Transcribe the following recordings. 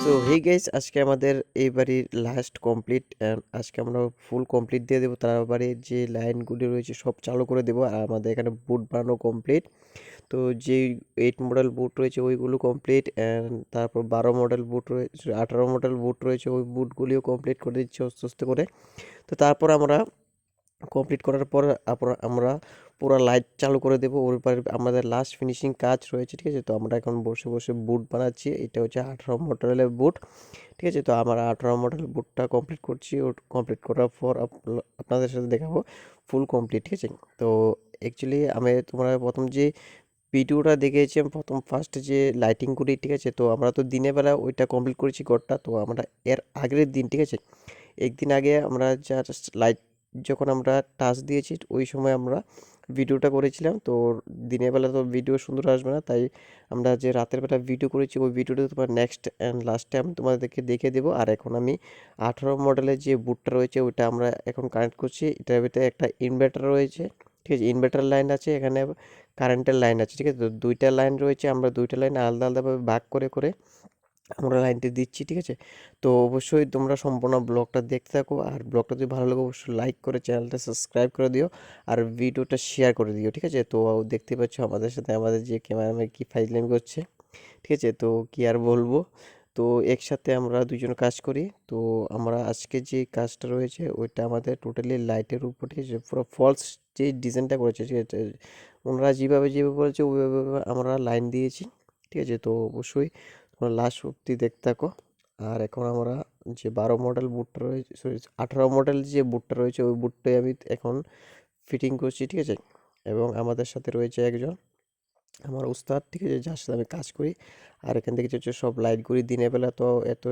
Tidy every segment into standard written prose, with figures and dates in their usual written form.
So hey guys, আজকে আমাদের এই বাড়ির লাস্ট কমপ্লিট। আজকে আমরা ফুল কমপ্লিট দিয়ে দেবো। তার বাড়ির যে লাইনগুলি রয়েছে সব চালু করে দেবো। আর আমাদের এখানে বুট বানানো কমপ্লিট। তো যেই 8 মডেল বুট রয়েছে ওইগুলো কমপ্লিট, অ্যান্ড তারপর 12 মডেল বুট রয়েছে, 18 মডেল বুট রয়েছে, ওই বুটগুলিও কমপ্লিট করে দিচ্ছি আস্তে আস্তে করে। তো তারপর আমরা কমপ্লিট করার পর আমরা পুরো লাইট চালু করে দেবো। ওর পরে আমাদের লাস্ট ফিনিশিং কাজ রয়েছে, ঠিক আছে। তো আমরা এখন বসে বসে বুট বানাচ্ছি। এটা হচ্ছে 18 মডেলের বুট, ঠিক আছে। তো আমরা 18 মডেল বুটটা কমপ্লিট করছি। ও কমপ্লিট করার পর আপনাদের সাথে দেখাবো ফুল কমপ্লিট, ঠিক আছে। তো অ্যাকচুয়ালি আমি তোমরা প্রথম যে ভিডিওটা দেখেছি, আমি প্রথম ফার্স্ট যে লাইটিং করি, ঠিক আছে। তো আমরা তো দিনের বেলা ওইটা কমপ্লিট করেছি ঘরটা। তো আমরা এর আগের দিন, ঠিক আছে, একদিন আগে আমরা জাস্ট লাইট যখন আমরা টাচ দিয়েছি ওই সময় আমরা ভিডিওটা করেছিলাম। তো দিনের বেলা তো ভিডিও সুন্দর আসবে না, তাই আমরা যে রাতের বেলা ভিডিও করেছি ওই ভিডিওটা তোমার নেক্সট অ্যান্ড লাস্টে আমি তোমাদেরকে দেখে দেবো। আর এখন আমি 18 মডেলের যে বুটটা রয়েছে ওইটা আমরা এখন কানেক্ট করছি। এটার ভিতরে একটা ইনভার্টার রয়েছে, ঠিক আছে। ইনভার্টার লাইন আছে, এখানে কারেন্টের লাইন আছে, ঠিক আছে। তো দুইটা লাইন রয়েছে, আমরা দুইটা লাইন আলাদা আলাদাভাবে ভাগ করে করে আমরা লাইনটি দিচ্ছি, ঠিক আছে। তো অবশ্যই তোমরা সম্পূর্ণ ব্লগটা দেখতে থাকো। আর ব্লগটা যদি ভালো লাগে অবশ্যই লাইক করে চ্যানেলটা সাবস্ক্রাইব করে দিও, আর ভিডিওটা শেয়ার করে দিও, ঠিক আছে। তো দেখতে পাচ্ছ আমাদের সাথে আমাদের যে ক্যামেরাম্যান কি ফাইজলামি করছে, ঠিক আছে। তো কি আর বলবো, তো একসাথে আমরা দুজন কাজ করি। তো আমরা আজকে যে কাজটা রয়েছে ওইটা আমাদের টোটালি লাইটের উপর, ঠিক আছে। পুরো ফলস যে ডিজাইনটা করেছে, ঠিক আছে, ওনারা যেভাবে যেভাবে বলেছে ওইভাবে আমরা লাইন দিয়েছি, ঠিক আছে। তো অবশ্যই তোমরা লাস্ট অব্দি দেখতে থাকো। আর এখন আমরা যে 12 মডেল বুটটা রয়েছে, সরি 18 মডেল যে বুটটা রয়েছে ওই বুটটাই আমি এখন ফিটিং করছি, ঠিক আছে। এবং আমাদের সাথে রয়েছে একজন আমার উস্তাদ, ঠিক আছে, যার সাথে আমি কাজ করি। আর এখান থেকে হচ্ছে সব লাইটগুলি দিনের বেলা তো এত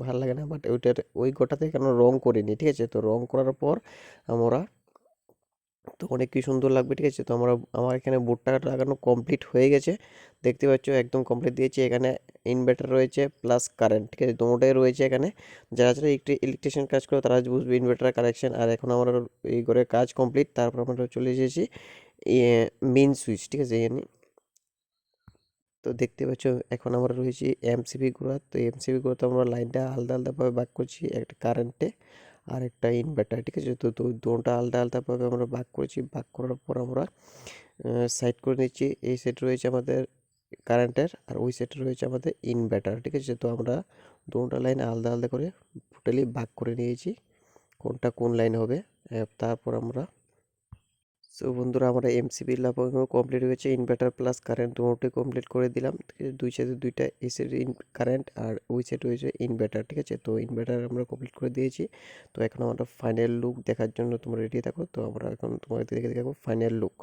ভালো লাগে না, বাট ওইটার ওই গোটাতে কেন রং করিনি, ঠিক আছে। তো রং করার পর আমরা তো অনেক কি সুন্দর লাগবে, ঠিক আছে। তো আমার এখানে বোর্ডটা লাগানো কমপ্লিট হয়ে গেছে, দেখতে পাচ্ছ একদম কমপ্লিট দিয়েছি। এখানে ইনভার্টার রয়েছে প্লাস কারেন্ট, ঠিক আছে, দুটোটাই রয়েছে এখানে। যারা যারা একটু ইলেকট্রিশিয়ান কাজ করে তারা বুঝবে ইনভার্টার কানেকশন। আর এখন আমার এই ঘরে কাজ কমপ্লিট, তারপর আমরা চলে এসেছি মেন সুইচ, ঠিক আছে। এখানে তো দেখতে পাচ্ছ এখন আমরা রয়েছি এমসিবি গুঁড়া। তো এমসিবি গুঁড়াতে আমরা লাইনটা আলাদা আলাদাভাবে ভাগ করছি, একটা কারেন্টে আর একটা ইনভার্টার, ঠিক আছে। তো দুটো আলাদা আলাদাভাবে আমরা ভাগ করেছি। ভাগ করার পর আমরা সাইড করে নিচ্ছি। এই সাইড রয়েছে আমাদের কারেন্টের আর ওই সাইড রয়েছে আমাদের ইনভার্টার, ঠিক আছে। তো আমরা দুটো লাইন আলাদা আলাদা করে টোটালি ভাগ করে নিয়েছি কোনটা কোন লাইন হবে। তারপর আমরা সো বন্ধুরা আমরা এমসিবি লাগানো কমপ্লিট হয়েছে, ইনভার্টার প্লাস কারেন্ট দুটোই কমপ্লিট করে দিলাম, ঠিক আছে। দুই সাইডে দুইটা এসি কারেন্ট আর ওই সাইড রয়েছে ইনভার্টার, ঠিক আছে। তো ইনভার্টার আমরা কমপ্লিট করে দিয়েছি। তো এখন আমরা ফাইনাল লুক দেখার জন্য তোমরা রেডি থাকো। তো আমরা এখন তোমাদের দেখে দেখাবো ফাইনাল লুক।